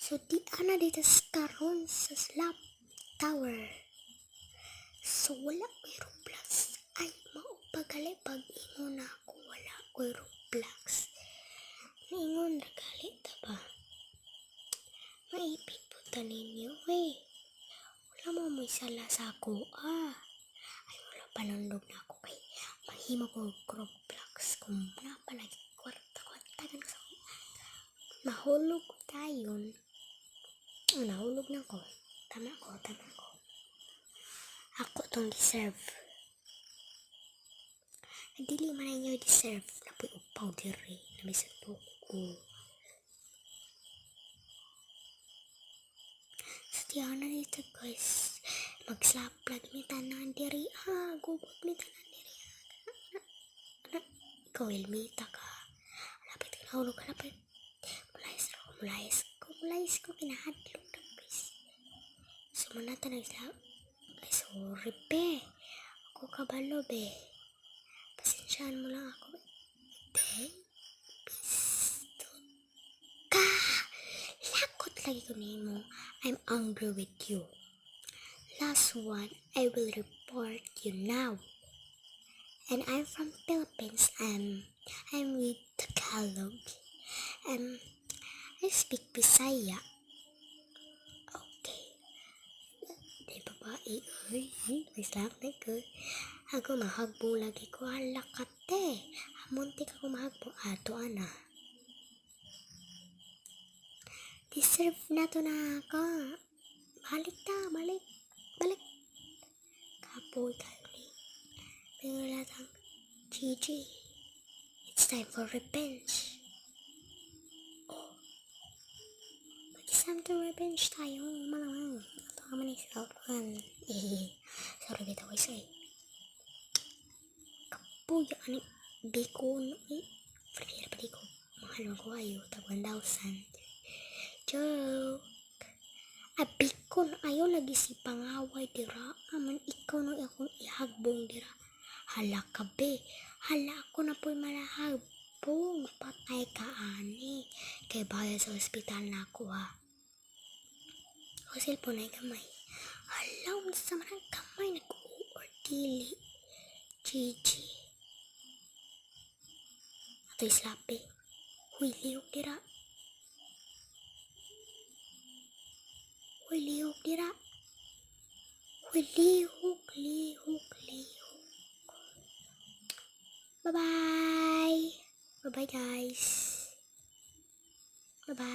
So di ana dito karon sa slap tower. So wala ko'y Roblox. Ay maupagali pag ingon ako wala ko'y Roblox. Ingon ragali ta ba? Maipit po ta ninyo wala mo may sala sa ako Ay wala panundog na ako kay mahimo ko Roblox kung napalagi kwarta-kwarta ka sa mahulog ko tayon. Nahulog na ko. Tama ko. Ako tong deserve. Dili man ninyo deserve na po'y upaw diri na may sandok ko. So diyan na dito guys. Mag-slap lagi mi tanan diri. Gugot mi tanan diri. Ikaw ilmita ka. Lapit ka nahulog ka lapit. Mulayas ko kinahadlok na guys. So manata nagslap. Ay sorry be. Ako kabalo be. Pasensyahan mo lang ako. Pisto ka. Lakot lagi ko nimo. I'm angry with you. Last one, I will report you now. And I'm from Philippines. I'm with Tagalog. I speak Bisaya. Okay. Di babae. May slap na ko. Ako mahagbong lagi ko. Halakate. Muntik ako mahagbong. Ato ana. Deserve na to na ako. Balik. Kapoy kayo ni. Pero latang GG. It's time for revenge. Time to revenge tayo. Malamang. Ito ka man isalpan. Sorry bitaw guys Kapoy. Ani. Bacon. Free pa di ko. Mahal ko ayo. Tag 1,000. Joke. Bacon. Ayaw lagi si pangaway dira. Aman ikaw no akong ihagbong dira. Hala ka be. Hala ako na po'y malahagbong. Patay ka ani. Kay bayad sa ospital na ako O cellphone ay kamay. Halaw na sa marang kamay. Nag-or dili. GG. Ato'y slapi. Huy, lihok dira. Huy, lihok. Bye-bye. Bye-bye guys. Bye-bye.